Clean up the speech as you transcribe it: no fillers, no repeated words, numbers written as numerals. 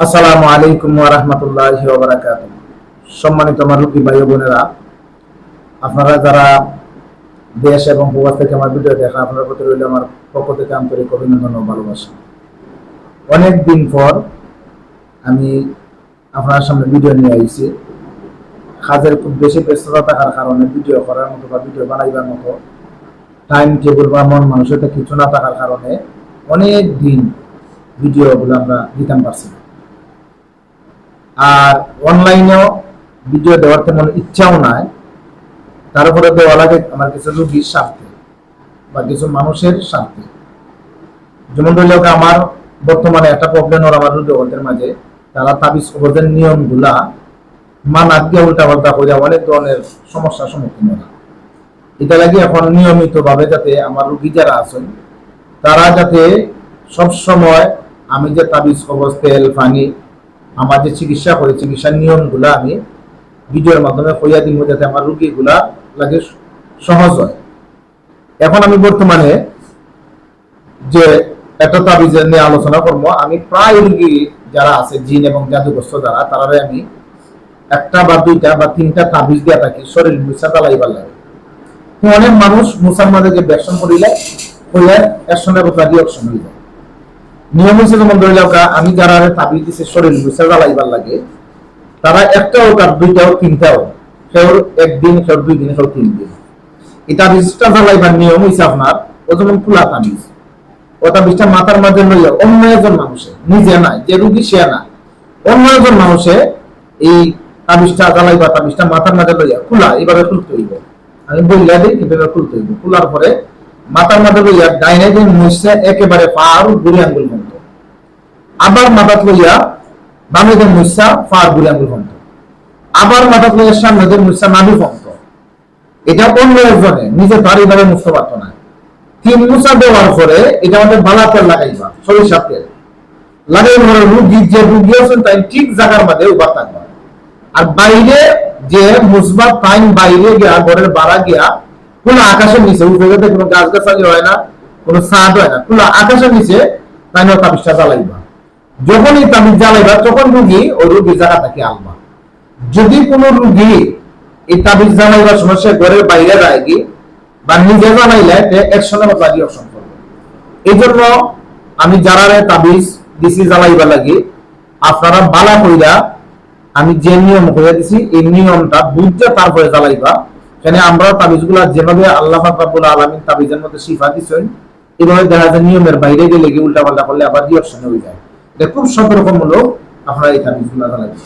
আসসালামু আলাইকুম ওয়া রাহমাতুল্লাহি ওয়া বারাকাতুহু। সম্মানিত আমার রুগী ভাই ও বোনেরা, আপনারা যারা দেশ এবং প্রবাস থেকে আমার ভিডিও দেখেন, আপনাদের প্রতি রইল আমার পক্ষ থেকে আন্তরিক অভিনন্দন ও ভালোবাসা। অনেক দিন পর আমি আপনার সামনে ভিডিও নিয়ে আইছি। কাজের খুব বেশি ব্যস্ততা থাকার কারণে ভিডিও করার মতো বা ভিডিও বানাইবার মতো টাইম টেবিল বা মন মানুষের কিছু না থাকার কারণে অনেক দিন ভিডিওগুলো আমরা দিতাম পারছি না। আর অনলাইনেও ভিডিও দেওয়ার তেমন ইচ্ছাও নাই। তার উপরে দেওয়া লাগে আমার কিছু রোগীর স্বার্থে বা কিছু মানুষের স্বার্থে। যেমন ধরলে আমার বর্তমানে একটা প্রবলেম ওর আমার রোগীদের মাঝে, তারা তাবিজ কবজের নিয়মগুলা মানা দিয়ে উল্টা পাল্টা করে অনেক ধরনের সমস্যার সম্মুখীন হয়। এটা লাগে এখন নিয়মিত ভাবে যাতে আমার রোগী যারা আছেন তারা যাতে সব সময় আমি যে তাবিজ কবজ তেল পানি আমার যে চিকিৎসা করে চিকিৎসার নিয়মগুলা আমি ভিডিওর মাধ্যমে কইয়া দিব, যাতে আমার রোগীগুলা লাগে সহজ হয়। এখন আমি বর্তমানে যে একটা তাবিজের নিয়ে আলোচনা করবো, আমি প্রায় রোগী যারা আছে জিন এবং জাদুগ্রস্ত যারা, তারা আমি একটা বা দুইটা বা তিনটা তাবিজ দিয়ে থাকি শরীর মুছা জ্বালাইবার লাগে। অনেক মানুষ মুসার মাঝে যে ব্যবসা করিলে হইলে একসঙ্গে রিঅ্যাকশন হয়ে যায়। নিয়ম হচ্ছে যেমন ধরে আমি যারা তাবিজ দিচ্ছে শরীর মুছা জ্বালাইবার লাগে, তারা একটাও কার দুইটাও তিনটাও, কেউ একদিন কেউ 2 দিন কেউ 3 দিন। এই তাবিজটা জ্বালাইবার নিয়ম হচ্ছে আপনার ও যেমন খোলা তাবিজ, ও তাবিজটা মাথার মাঝে লইয়া অন্য একজন মানুষে, নিজে নাই যে রুগী সে না, অন্য একজন মানুষে এই তাবিজটা জ্বালাইবার তাবিজটা মাথার মাঝে লইয়া খোলা এইভাবে খুলতে হইব। আমি বললা দিই কিন্তু খুলতে হইব। খোলার পরে মাথার মাঝে লইয়া ডাইনে দিন মুছছে একেবারে পার বুড়ি আঙ্গুল পর্যন্ত, আবার মাথা লইয়া বামে দিন মুছছা পার বুড়ি আঙ্গুল পর্যন্ত, আবার মাথা লইয়া সামনে দিন মুছছা নাভি পর্যন্ত। এটা অন্য একজনে নিজে তার এইভাবে মুছতে পারত না। 3 মুছা দেওয়ার পরে এটা আমাদের বালা তেল লাগাইবা, সরিষার তেল লাগাই পরে রুগী যে রুগী আছেন তাই ঠিক জায়গার মধ্যে উভা থাকবা। আর বাইরে যে মুসবা টাইম বাইরে গিয়া ঘরের বাড়া গিয়া কোন আকাশের নিচে, উপরে কোনো গাছ গাছালি হয় না, কোনো ছাদ হয় না, খোলা আকাশের নিচে তাই তাবিজটা জ্বালাইবা। যখন এই তাবিজ জ্বালাইবা তখন রুগী ওই রুগীর জায়গা থেকে আনবা। যদি কোনো রুগী এই তাবিজ জ্বালাইবার সময় সে ঘরের বাইরে যায় কি বা নিজে জ্বালাইলে একসঙ্গে মতো রিঅ্যাকশন করবে। এই জন্য আমি যারা তাবিজ দিছি জ্বালাইবা লাগে, আপনারা বালা কইরা আমি যে নিয়ম করে দিছি এই নিয়মটা বুঝতে তারপরে জ্বালাইবা। কেন আমরা তাবিজগুলা যেভাবে আল্লাহ পাক রব্বুল আলামিন তাবিজের মধ্যে শিফা দিছেন, এভাবে দেখা যায় নিয়মের বাইরে গেলে উল্টা পাল্টা করলে আবার রিঅ্যাকশন হয়ে যায়। এটা খুব সতর্কমূলক, আপনারা এই তাবিজগুলা জ্বালাইবেন।